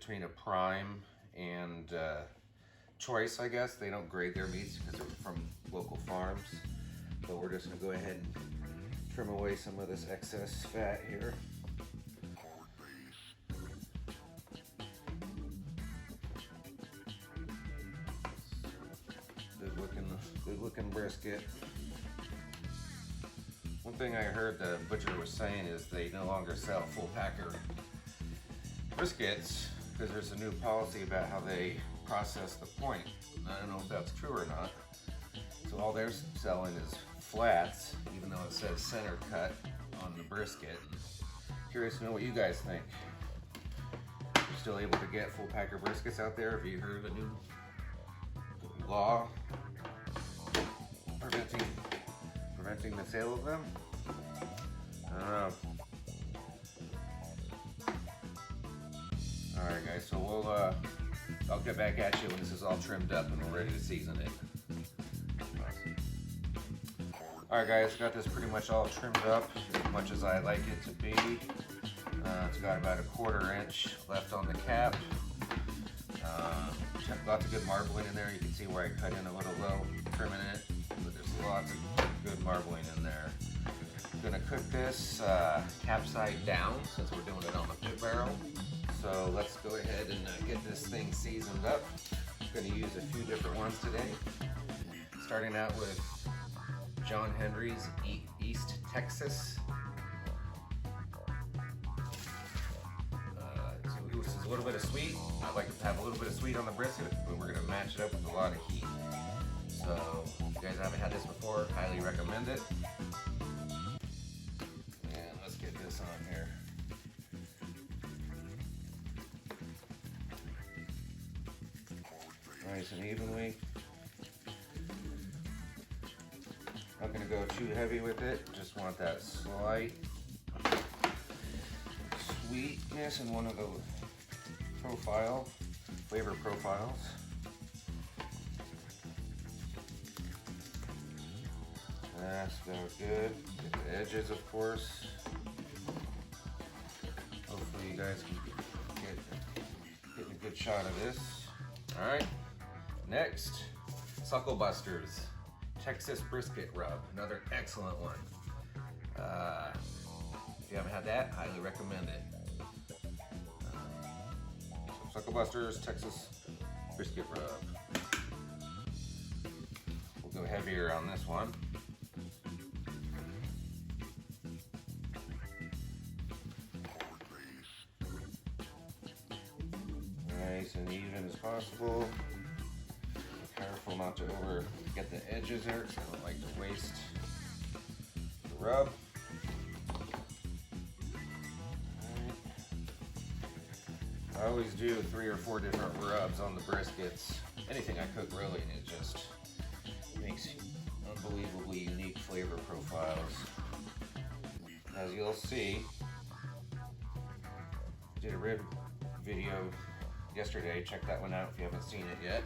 between a prime and choice, I guess. They don't grade their meats because they're from local farms. But we're just gonna go ahead and trim away some of this excess fat here. Good looking brisket. One thing I heard the butcher was saying is they no longer sell full packer briskets because there's a new policy about how they process the point. I don't know if that's true or not. So all they're selling is flats, even though it says center cut on the brisket. Curious to know what you guys think. You're still able to get full packer briskets out there? Have you heard of a new law preventing the sale of them? I don't know. Alright guys, so I'll get back at you when this is all trimmed up and we're ready to season it. Alright guys, got this pretty much all trimmed up as much as I like it to be. It's got about 1/4 inch left on the cap. Lots of good marbling in there. You can see where I cut in a little low, trimming it, but there's lots of good marbling in there. I'm gonna cook this cap side down since we're doing it on the pit barrel. So let's go ahead and get this thing seasoned up. I'm gonna use a few different ones today. Starting out with John Henry's East Texas. This is a little bit of sweet. I like to have a little bit of sweet on the brisket, but we're gonna match it up with a lot of heat. So if you guys haven't had this before, highly recommend it. And let's get this on here. Nice and evenly. Not gonna go too heavy with it. Just want that slight sweetness in one of the flavor profiles. That's about good. Get the edges, of course. Hopefully you guys can get a good shot of this. All right, next, Suckle Busters Texas Brisket Rub, another excellent one. If you haven't had that, highly recommend it. Suckle Busters Texas Brisket Rub. We'll go heavier on this one. Nice and even as possible. Be careful not to get the edges there because I don't like to waste the rub. I always do 3 or 4 different rubs on the briskets. Anything I cook really, and it just makes unbelievably unique flavor profiles. As you'll see, I did a rib video yesterday. Check that one out if you haven't seen it yet.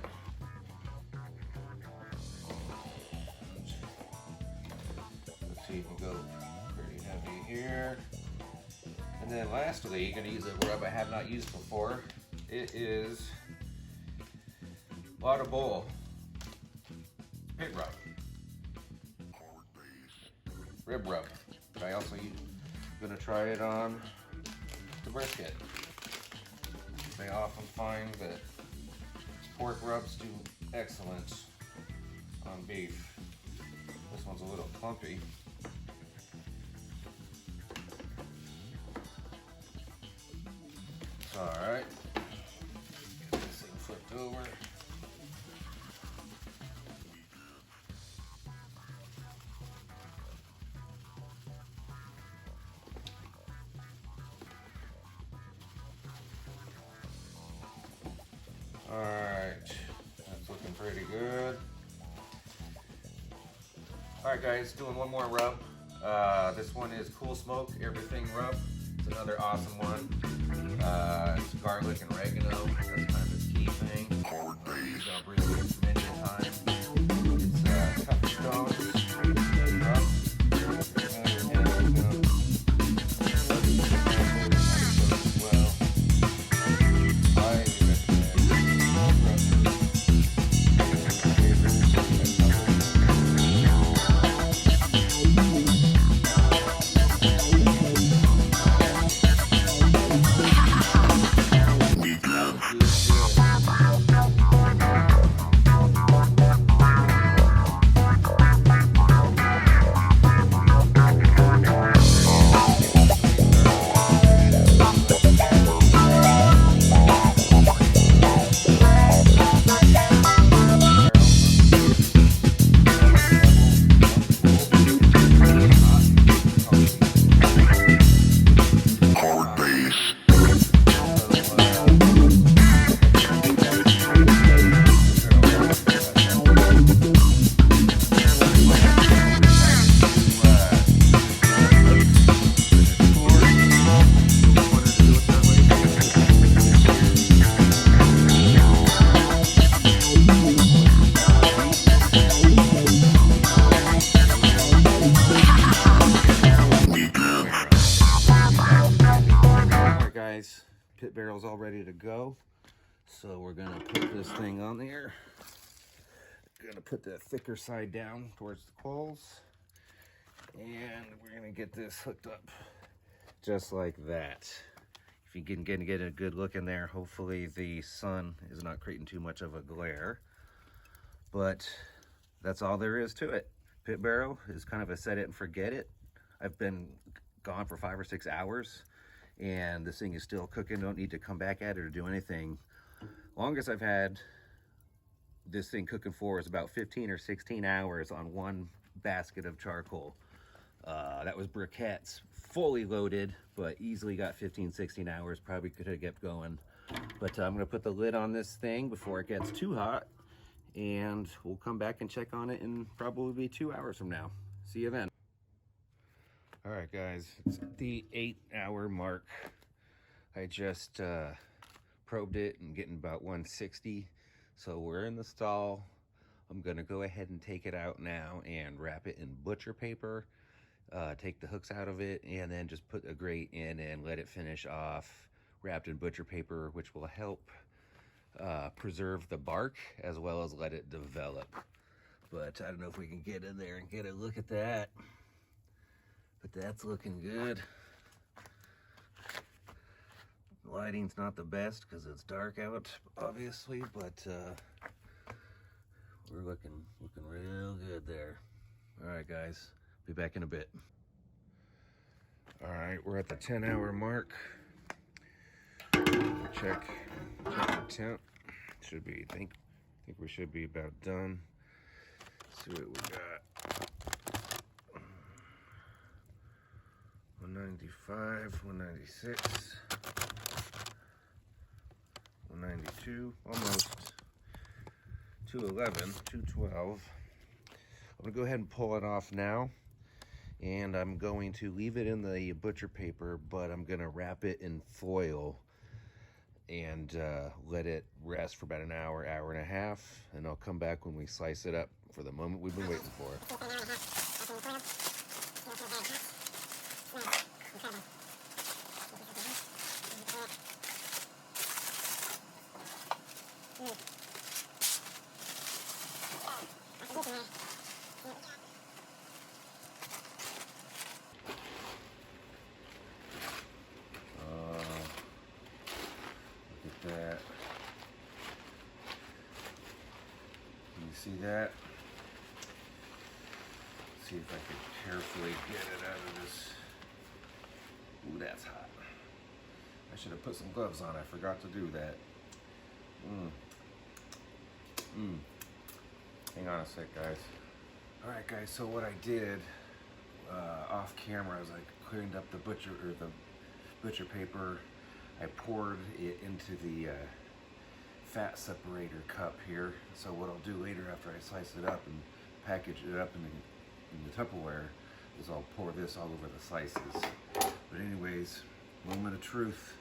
Let's see if we can go pretty heavy here. And then lastly, you're gonna use a rub I have not used before. It is Lotta Bowl Pit Rub. Rib rub. But I also gonna try it on the brisket. They often find that pork rubs do excellent on beef. This one's a little clumpy. Alright, get this thing flipped over. Alright, that's looking pretty good. Alright guys, doing one more rub. This one is Cool Smoke Everything Rub. It's another awesome one. It's garlic and oregano. That's kind of its key thing. Used on brisket many a time. It's tough stones. I pit barrel's all ready to go. So we're gonna put this thing on there. Gonna put the thicker side down towards the coals. And we're gonna get this hooked up just like that. If you can get a good look in there, hopefully the sun is not creating too much of a glare. But that's all there is to it. Pit barrel is kind of a set it and forget it. I've been gone for 5 or 6 hours and this thing is still cooking. Don't need to come back at it or do anything. Longest I've had this thing cooking for is about 15 or 16 hours on one basket of charcoal. That was briquettes, fully loaded, but easily got 15, 16 hours. Probably could have kept going. But I'm gonna put the lid on this thing before it gets too hot, and we'll come back and check on it in probably 2 hours from now. See you then. All right, guys, it's the 8-hour mark. I just probed it and getting about 160. So we're in the stall. I'm gonna go ahead and take it out now and wrap it in butcher paper. Take the hooks out of it and then just put a grate in and let it finish off wrapped in butcher paper, which will help preserve the bark as well as let it develop. But I don't know if we can get in there and get a look at that, but that's looking good. The lighting's not the best because it's dark out, obviously, but we're looking real good there. All right, guys. Be back in a bit. All right, we're at the 10-hour mark. Check the temp. Should be, I think we should be about done. Let's see what we got. 195, 196, 192, almost 211, 212. I'm gonna go ahead and pull it off now, and I'm going to leave it in the butcher paper, but I'm gonna wrap it in foil and let it rest for about an hour, hour and a half, and I'll come back when we slice it up for the moment we've been waiting for. Look at that. Can you see that? Let's see if I can carefully get it out of this. Ooh, that's hot. I should have put some gloves on. I forgot to do that. Hang on a sec, guys. All right, guys, so what I did off camera is I cleaned up the butcher paper. I poured it into the fat separator cup here. So what I'll do later after I slice it up and package it up in the Tupperware is I'll pour this all over the slices. But anyways, moment of truth.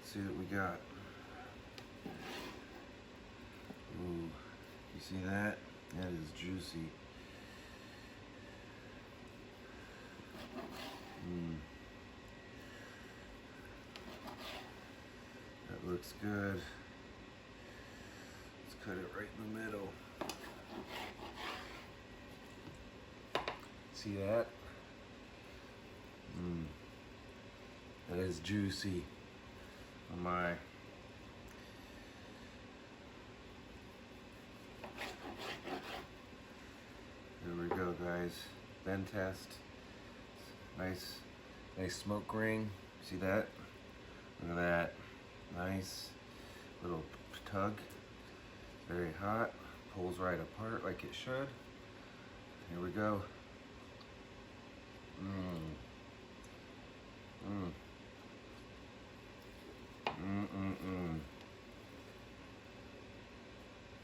Let's see what we got. Ooh, you see that? That is juicy. That looks good. Let's cut it right in the middle. See that? That is juicy. Oh my. There we go, guys. Bend test. Nice smoke ring. See that? Look at that. Nice little tug. Very hot. Pulls right apart like it should. Here we go.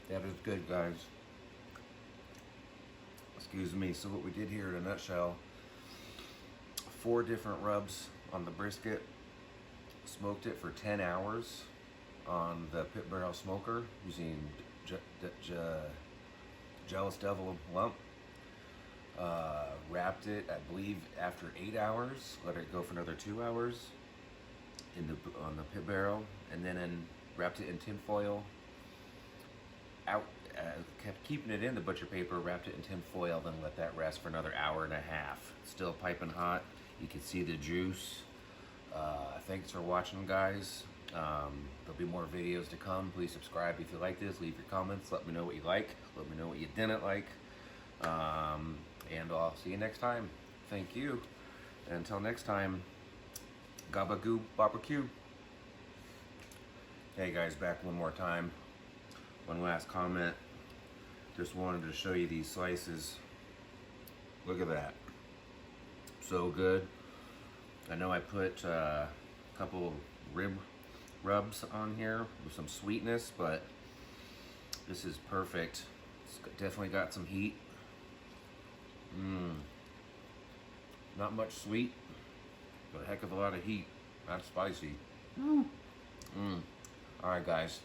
That is good, guys. Excuse me. So what we did here in a nutshell, 4 different rubs on the brisket. Smoked it for 10 hours on the pit barrel smoker using Jealous Devil lump. Wrapped it, I believe, after 8 hours. Let it go for another 2 hours. on the pit barrel, and then wrapped it in tin foil. Kept keeping it in the butcher paper, wrapped it in tin foil, then let that rest for another hour and a half. Still piping hot. You can see the juice. Thanks for watching, guys. There'll be more videos to come. Please subscribe if you like this. Leave your comments. Let me know what you like. Let me know what you didn't like. And I'll see you next time. Thank you. Until next time, Gobba Goo BBQ. Hey guys, back one more time. One last comment. Just wanted to show you these slices. Look at that. So good. I know I put a couple rib rubs on here with some sweetness, but this is perfect. It's definitely got some heat. Not much sweet, but a heck of a lot of heat. Not spicy. Alright guys.